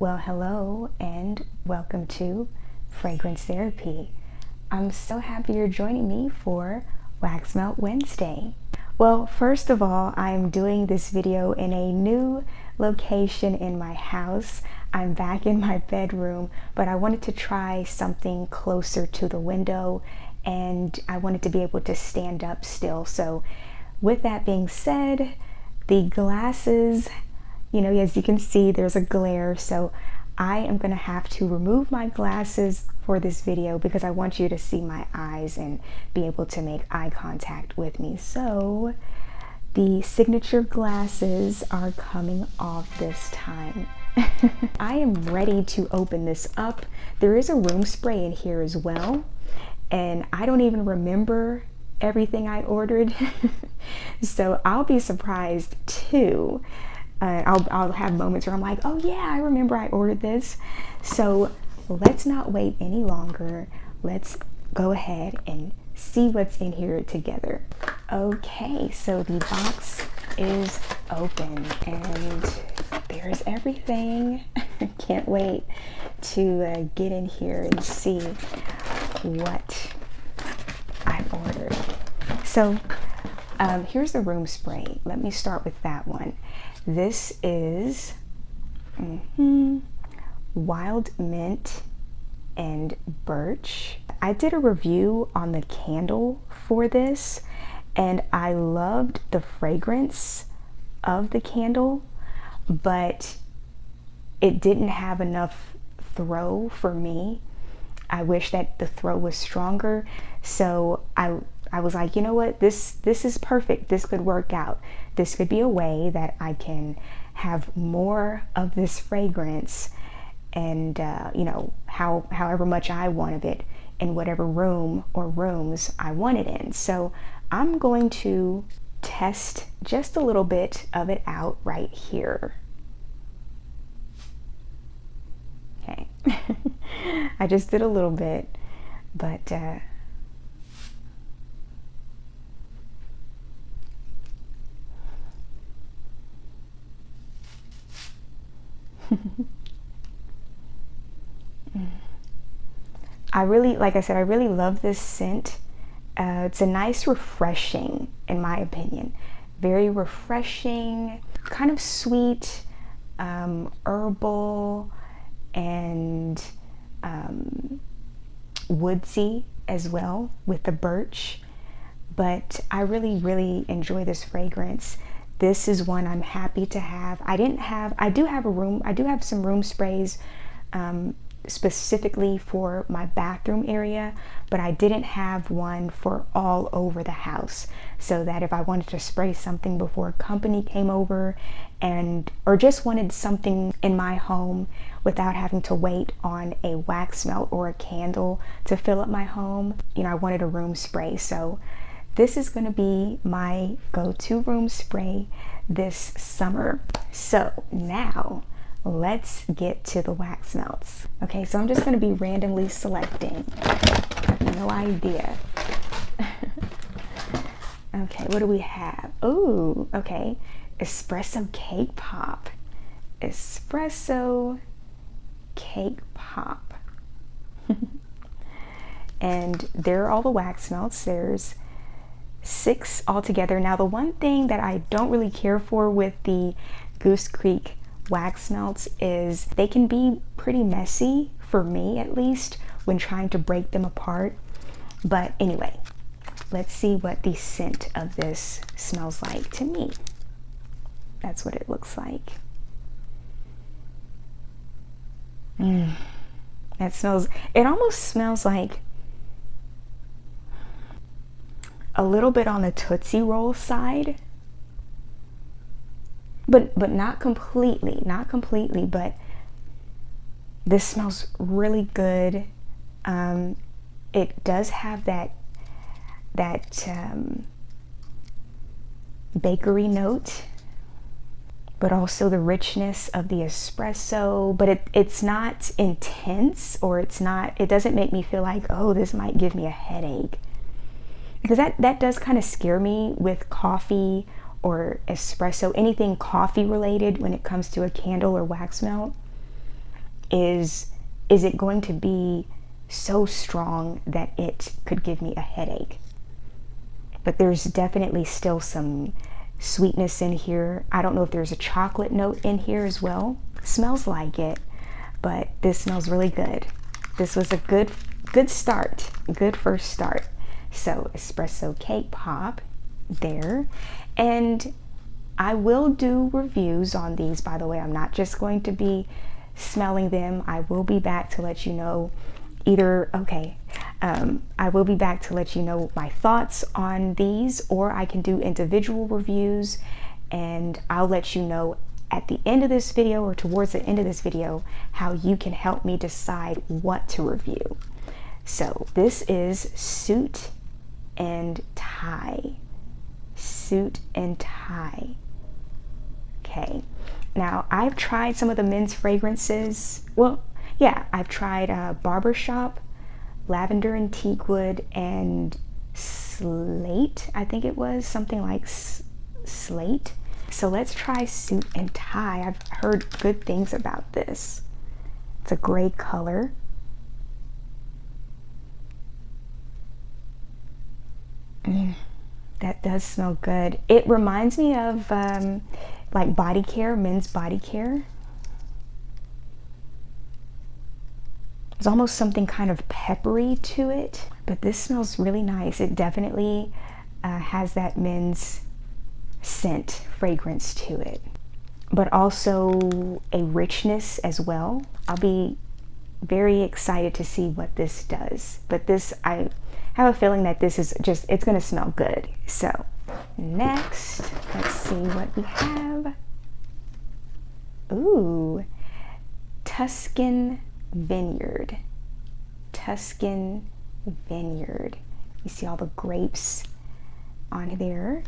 Well, hello and welcome to Fragrance Therapy. I'm so happy you're joining me for Wax Melt Wednesday. Well, first of all, I'm doing this video in a new location in my house. I'm back in my bedroom, but I wanted to try something closer to the window and I wanted to be able to stand up still. So with that being said, the glasses, as you can see, there's a glare, so I am going to have to remove my glasses for this video because I want you to see my eyes and be able to make eye contact with me. So the signature glasses are coming off this time. I am ready to open this up. There is a room spray in here as well, and I don't even remember everything I ordered. So I'll be surprised too. I'll have moments where I'm like, oh yeah, I remember I ordered this. So let's not wait any longer. Let's go ahead and see what's in here together. Okay, so the box is open and there's everything. Can't wait to get in here and see what I've ordered. So here's the room spray. Let me start with that one. This is wild mint and birch. I did a review on the candle for this and I loved the fragrance of the candle, but it didn't have enough throw for me. I wish that the throw was stronger. So I was like, you know what, this is perfect. This could work out. This could be a way that I can have more of this fragrance and however much I want of it in whatever room or rooms I want it in. So I'm going to test just a little bit of it out right here. Okay. I just did a little bit, but I really love this scent. It's a nice refreshing, in my opinion. Very refreshing, kind of sweet, herbal, and woodsy as well with the birch. But I really enjoy this fragrance. This is one I'm happy to have. I do have some room sprays specifically for my bathroom area, but I didn't have one for all over the house, so that if I wanted to spray something before company came over or just wanted something in my home without having to wait on a wax melt or a candle to fill up my home, I wanted a room spray. So this is going to be my go-to room spray this summer. So now let's get to the wax melts. Okay, so I'm just going to be randomly selecting. I have no idea. Okay, what do we have? Oh, okay. Espresso cake pop. Espresso cake pop. And there are all the wax melts. There's 6 altogether. Now the one thing that I don't really care for with the GooseCreek wax melts is they can be pretty messy, for me at least, when trying to break them apart. But anyway, let's see what the scent of this smells like to me. That's what it looks like. It almost smells like a little bit on the Tootsie Roll side, but not completely, but this smells really good. It does have that bakery note, but also the richness of the espresso, but it's not intense, or it doesn't make me feel like, oh, this might give me a headache. Because that does kind of scare me with coffee or espresso, anything coffee related when it comes to a candle or wax melt. is it going to be so strong that it could give me a headache? But there's definitely still some sweetness in here. I don't know if there's a chocolate note in here as well. Smells like it, but this smells really good. This was a good start, good first start. So espresso cake pop there. And I will do reviews on these, by the way. I'm not just going to be smelling them. I will be back to let you know I will be back to let you know my thoughts on these, or I can do individual reviews, and I'll let you know at the end of this video or towards the end of this video how you can help me decide what to review. So this is suit and tie. Suit and tie. Okay, now I've tried some of the men's fragrances. Well, yeah, I've tried Barbershop, Lavender and Teakwood, and Slate. I think it was something like Slate. So let's try suit and tie. I've heard good things about this. It's a gray color. That does smell good. It reminds me of like body care, men's body care. There's almost something kind of peppery to it, but this smells really nice. It definitely has that men's scent fragrance to it, but also a richness as well. I'll be very excited to see what this does, but this, I have a feeling that this is just, it's gonna smell good. So next, let's see what we have. Ooh, Tuscan Vineyard. Tuscan Vineyard. You see all the grapes on there.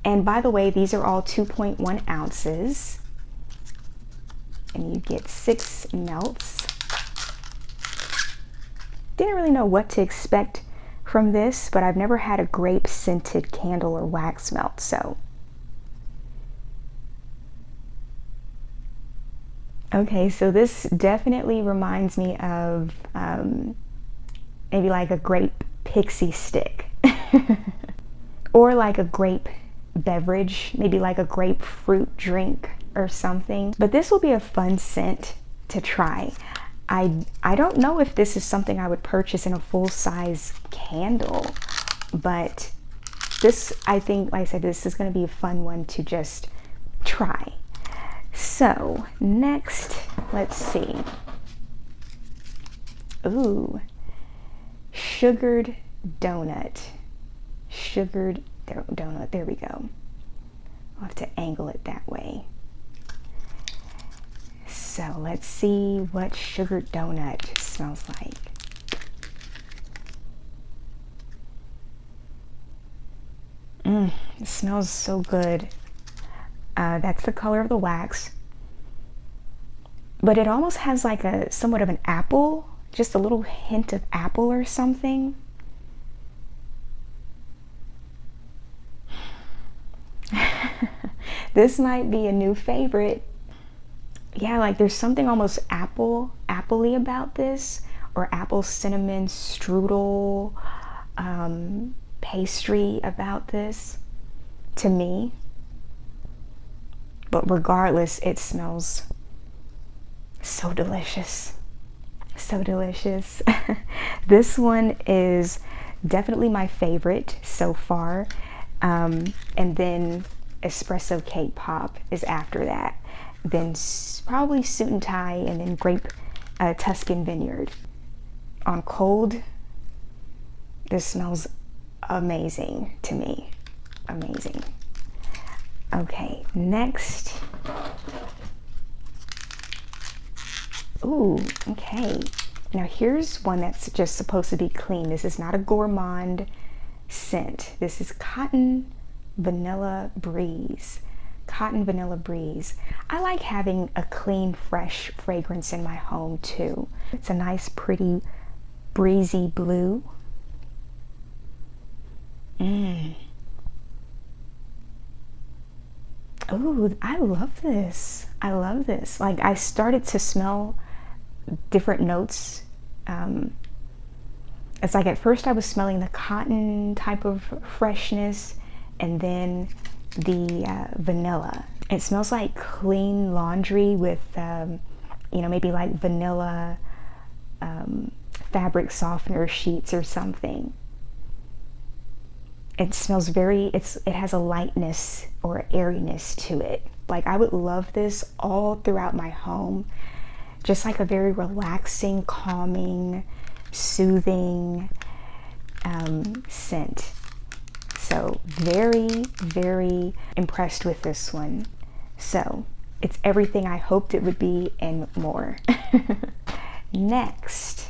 And by the way, these are all 2.1 ounces. And you get 6 melts. Didn't really know what to expect from this, but I've never had a grape scented candle or wax melt, so. Okay, so this definitely reminds me of maybe like a grape pixie stick or like a grape beverage, maybe like a grapefruit drink or something. But this will be a fun scent to try. I don't know if this is something I would purchase in a full-size candle, but this, I think, like I said, this is going to be a fun one to just try. So next, let's see. Ooh, sugared donut. Sugared donut, there we go. I'll have to angle it that way. So let's see what sugared donut smells like. It smells so good. That's the color of the wax. But it almost has like a somewhat of an apple, just a little hint of apple or something. This might be a new favorite. Yeah, like there's something almost apple-y about this, or apple cinnamon strudel pastry about this to me. But regardless, it smells so delicious. So delicious. This one is definitely my favorite so far. And then espresso cake pop is after that. Then probably suit and tie, and then grape Tuscan Vineyard. On cold, this smells amazing to me. Amazing. Okay, next. Ooh, okay. Now here's one that's just supposed to be clean. This is not a gourmand scent. This is Cotton Vanilla Breeze. Cotton Vanilla Breeze. I like having a clean, fresh fragrance in my home too. It's a nice, pretty, breezy blue. Ooh, I love this. I love this. Like, I started to smell different notes. It's like at first I was smelling the cotton type of freshness, and then the vanilla. It smells like clean laundry with, you know, maybe like vanilla fabric softener sheets or something. It smells it has a lightness or airiness to it. Like I would love this all throughout my home. Just like a very relaxing, calming, soothing scent. So very, very impressed with this one. So it's everything I hoped it would be and more. Next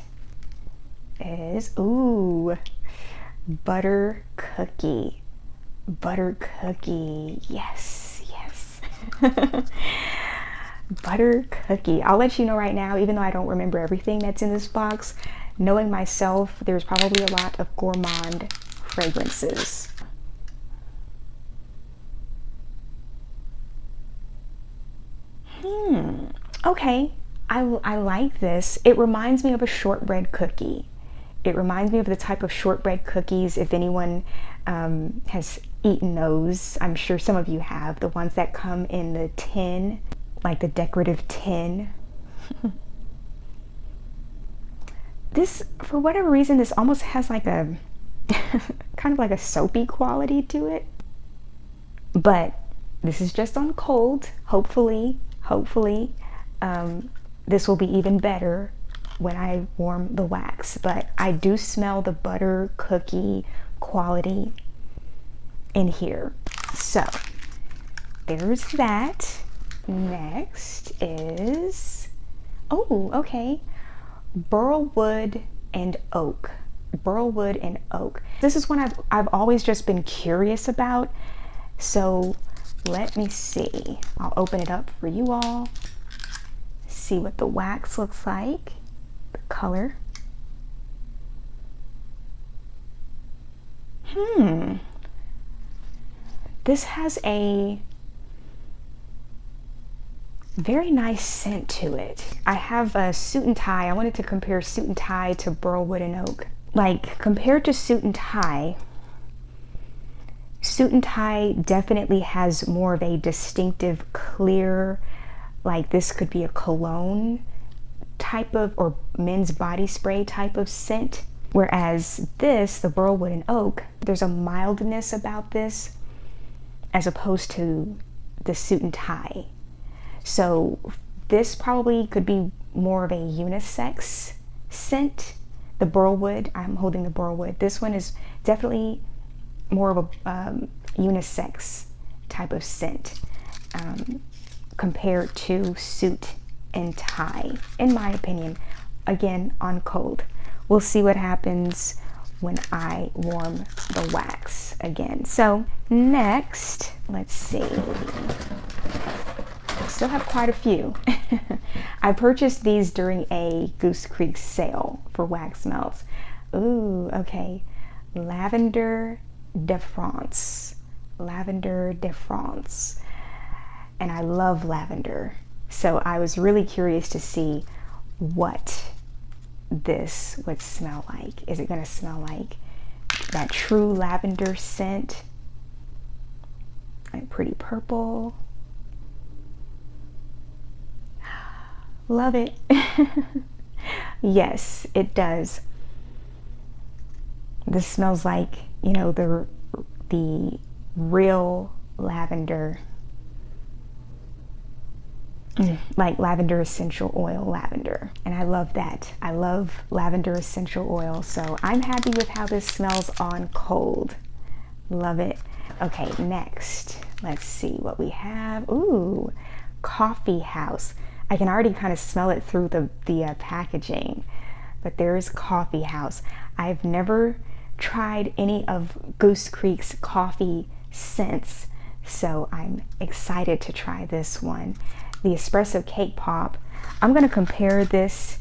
is, ooh, butter cookie. Butter cookie, yes, yes. Butter cookie. I'll let you know right now, even though I don't remember everything that's in this box, knowing myself, there's probably a lot of gourmand fragrances. Okay, I like this. It reminds me of a shortbread cookie. It reminds me of the type of shortbread cookies, if anyone has eaten those. I'm sure some of you have, the ones that come in the tin, like the decorative tin. This, for whatever reason, this almost has like a kind of like a soapy quality to it. But this is just on cold. Hopefully, this will be even better when I warm the wax. But I do smell the butter cookie quality in here. So there's that. Next is, oh, okay, burlwood and oak. Burlwood and oak. This is one I've always just been curious about. So let me see. I'll open it up for you all. See what the wax looks like. The color. This has a very nice scent to it. I have a suit and tie. I wanted to compare suit and tie to burlwood and oak. Like, compared to suit and tie definitely has more of a distinctive, clear, like this could be a cologne type of, or men's body spray type of scent. Whereas this, the burlwood and oak, there's a mildness about this as opposed to the suit and tie. So this probably could be more of a unisex scent. The burlwood, I'm holding the burlwood. This one is definitely more of a unisex type of scent compared to suit and tie, in my opinion. Again, on cold. We'll see what happens when I warm the wax again. So next, let's see. I still have quite a few. I purchased these during a GooseCreek sale for wax melts. Ooh, okay. Lavender de France. Lavender de France. And I love lavender. So I was really curious to see what this would smell like. Is it going to smell like that true lavender scent? Like pretty purple. Love it. Yes, it does. This smells like, you know, the real lavender. Like lavender essential oil lavender. And I love that. I love lavender essential oil. So I'm happy with how this smells on cold. Love it. Okay, next, let's see what we have. Ooh, coffee house. I can already kind of smell it through the packaging, but there's coffee house. I've never tried any of GooseCreek's coffee scents, so I'm excited to try this one. The espresso cake pop. I'm going to compare this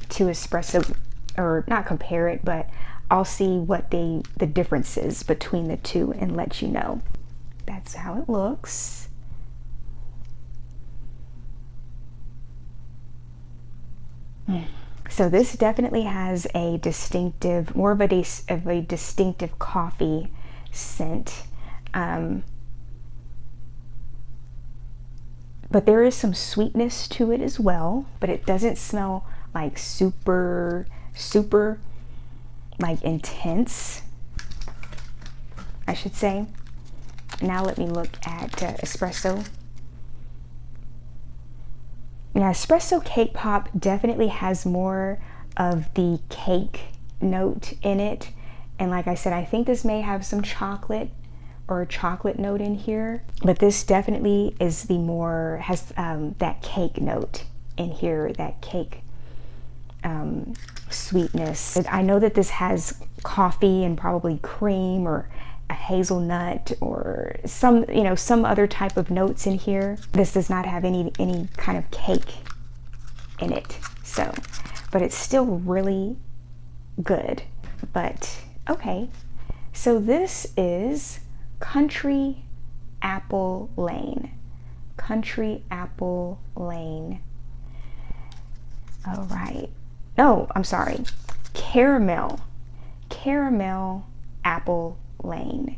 to espresso, or not compare it, but I'll see what the difference is between the two and let you know. That's how it looks. So this definitely has a distinctive, more of a distinctive coffee scent. But there is some sweetness to it as well, but it doesn't smell like super like intense, I should say. Now let me look at espresso. Yeah, espresso cake pop definitely has more of the cake note in it. And like I said, I think this may have some chocolate or a chocolate note in here, but this definitely is the more, has that cake note in here, that cake sweetness. I know that this has coffee and probably cream or a hazelnut or some, you know, some other type of notes in here. This does not have any kind of cake in it. So, but it's still really good. But okay, so this is Country Apple Lane. Country Apple Lane. All right. No, I'm sorry. Caramel Apple Lane.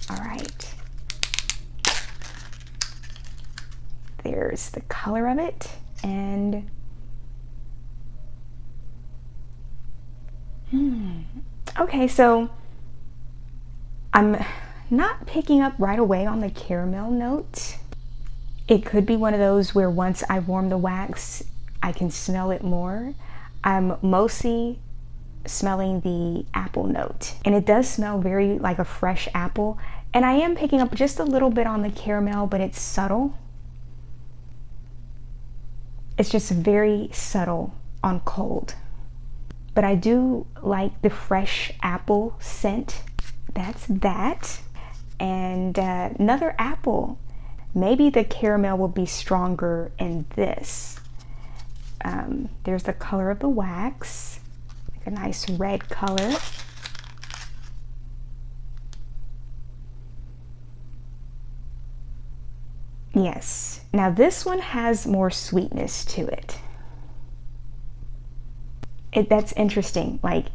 All right. There's the color of it. And okay, so I'm not picking up right away on the caramel note. It could be one of those where once I warm the wax, I can smell it more. I'm mostly smelling the apple note, and it does smell very like a fresh apple. And I am picking up just a little bit on the caramel, but it's subtle. It's just very subtle on cold. But I do like the fresh apple scent. That's that. And another apple. Maybe the caramel will be stronger in this. There's the color of the wax, like a nice red color. Yes, now this one has more sweetness to it. That's interesting. Like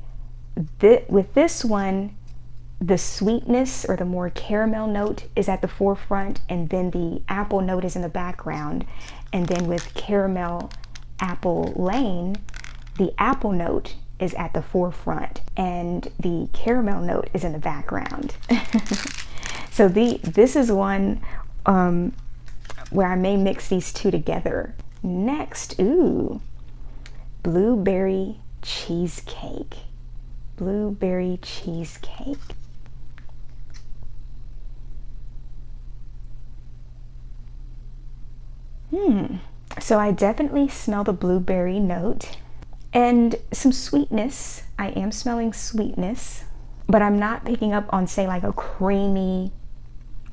with this one, the sweetness or the more caramel note is at the forefront, and then the apple note is in the background. And then with Caramel Apple Lane, the apple note is at the forefront and the caramel note is in the background. So this is one where I may mix these two together. Next, ooh, blueberry cheesecake. Blueberry cheesecake. So I definitely smell the blueberry note and some sweetness. I am smelling sweetness, but I'm not picking up on, say, like a creamy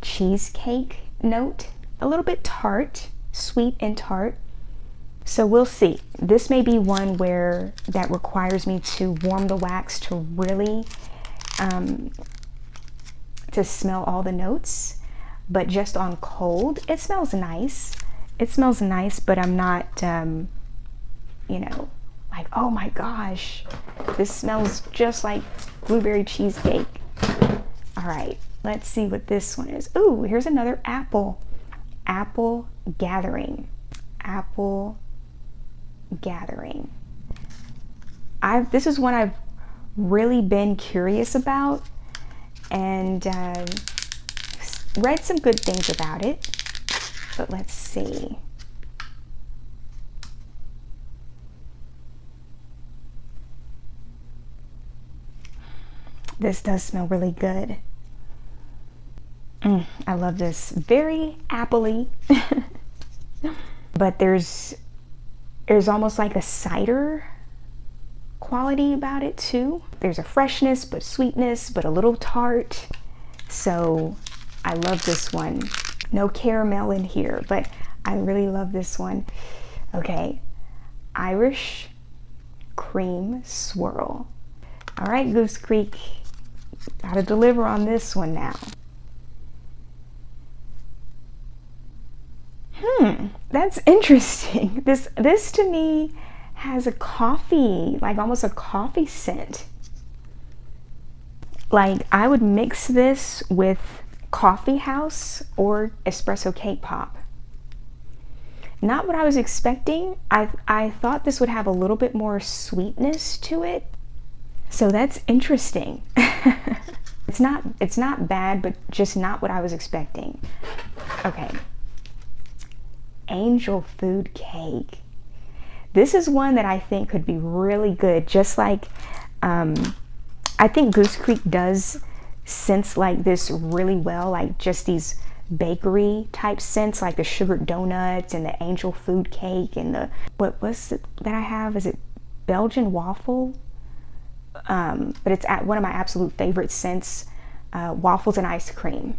cheesecake note. A little bit tart, sweet and tart. So we'll see. This may be one where that requires me to warm the wax to really to smell all the notes, but just on cold, it smells nice. It smells nice, but I'm not, you know, like, oh my gosh, this smells just like blueberry cheesecake. All right, let's see what this one is. Ooh, here's another apple. Apple Gathering. Apple Gathering. This is one I've really been curious about and read some good things about it. But let's see. This does smell really good. I love this. Very appley. But there's almost like a cider quality about it too. There's a freshness, but sweetness, but a little tart. So I love this one. No caramel in here, but I really love this one. Okay, Irish cream swirl. All right, GooseCreek, gotta deliver on this one now. That's interesting. This to me has a coffee, like almost a coffee scent. Like I would mix this with coffee house or espresso cake pop. Not what I was expecting. I thought this would have a little bit more sweetness to it. So that's interesting. It's not bad, but just not what I was expecting. Okay. Angel food cake. This is one that I think could be really good. Just like, I think GooseCreek does scents like this really well, like just these bakery type scents, like the sugared donuts and the angel food cake and the, what was it that I have? Is it Belgian waffle? But it's one of my absolute favorite scents, waffles and ice cream.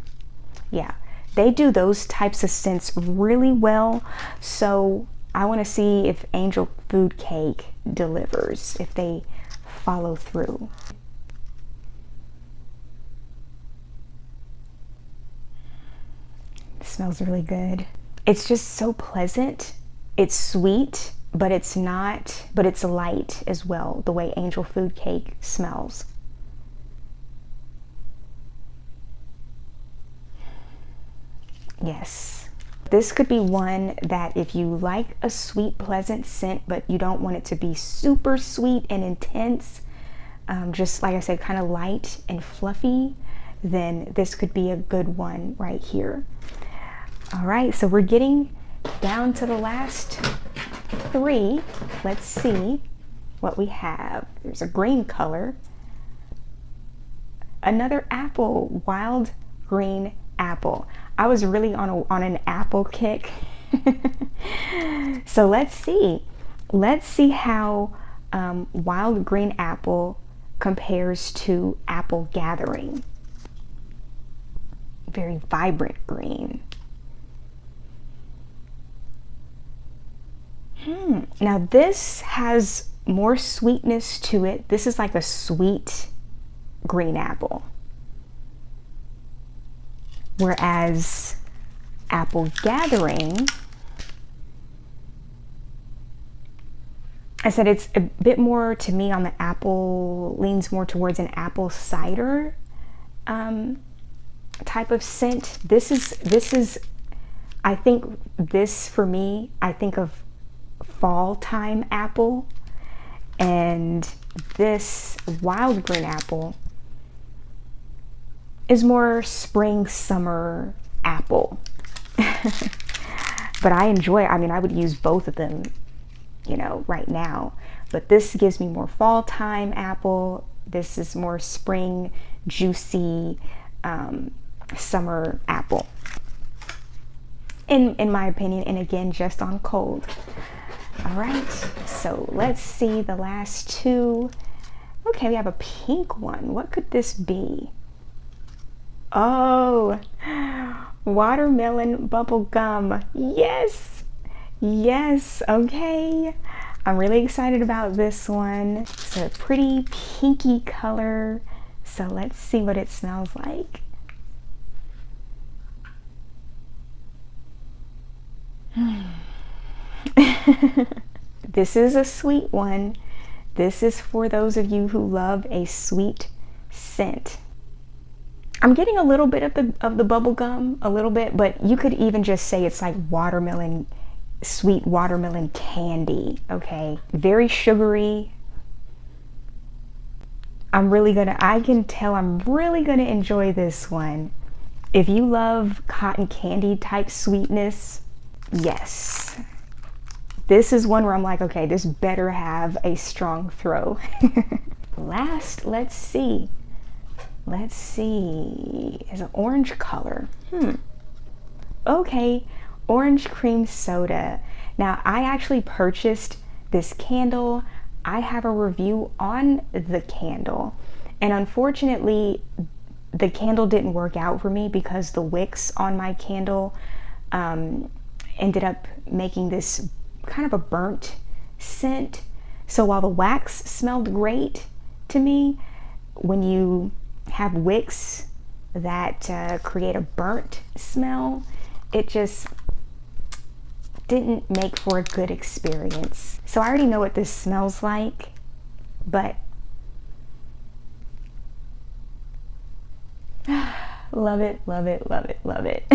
Yeah, they do those types of scents really well. So I want to see if angel food cake delivers, if they follow through. It smells really good. It's just so pleasant. It's sweet, but it's not, but it's light as well, the way angel food cake smells. Yes. This could be one that if you like a sweet, pleasant scent, but you don't want it to be super sweet and intense, just like I said, kind of light and fluffy, then this could be a good one right here. All right, so we're getting down to the last three. Let's see what we have. There's a green color. Another apple, wild green apple. I was really on an apple kick. So let's see. Let's see how wild green apple compares to apple gathering. Very vibrant green. Now this has more sweetness to it. This is like a sweet green apple. Whereas apple gathering, I said it's a bit more to me on the apple, leans more towards an apple cider type of scent. This is, I think this for me, I think of fall time apple, and this wild green apple is more spring summer apple. But I enjoy, I mean, I would use both of them, you know, right now, but this gives me more fall time apple. This is more spring juicy summer apple in my opinion, and again, just on cold. All right, so let's see the last two. Okay, we have a pink one. What could this be? Oh, watermelon bubble gum. Yes, yes, okay. I'm really excited about this one. It's a pretty pinky color. So let's see what it smells like. This is a sweet one. This is for those of you who love a sweet scent. I'm getting a little bit of the bubble gum, a little bit, but you could even just say it's like watermelon, sweet watermelon candy, okay? Very sugary. I can tell I'm really gonna enjoy this one. If you love cotton candy type sweetness, yes. This is one where I'm like, okay, this better have a strong throw. Last, let's see. Let's see, it's an orange color. Okay, orange cream soda. Now, I actually purchased this candle. I have a review on the candle, and unfortunately, the candle didn't work out for me because the wicks on my candle ended up making this kind of a burnt scent. So while the wax smelled great to me, when you have wicks that create a burnt smell, it just didn't make for a good experience. So I already know what this smells like, but love it, love it, love it, love it.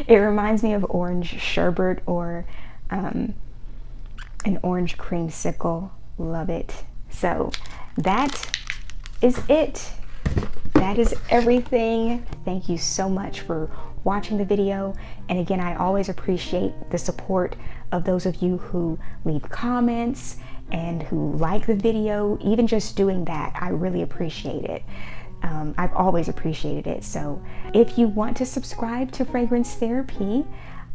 It reminds me of orange sherbet or an orange creamsicle. Love it. So that is it. That is everything. Thank you so much for watching the video. And again, I always appreciate the support of those of you who leave comments and who like the video. Even just doing that, I really appreciate it. I've always appreciated it. So if you want to subscribe to Fragrance Therapy,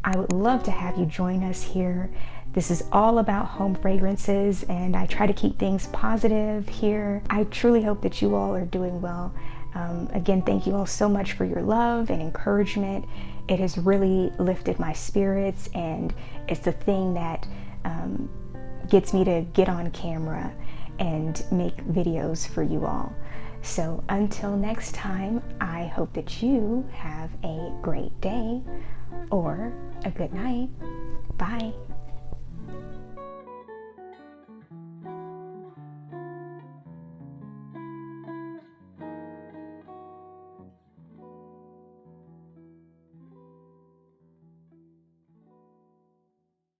I would love to have you join us here. This is all about home fragrances, and I try to keep things positive here. I truly hope that you all are doing well. Again, thank you all so much for your love and encouragement. It has really lifted my spirits, and it's the thing that gets me to get on camera and make videos for you all. So until next time, I hope that you have a great day or a good night. Bye.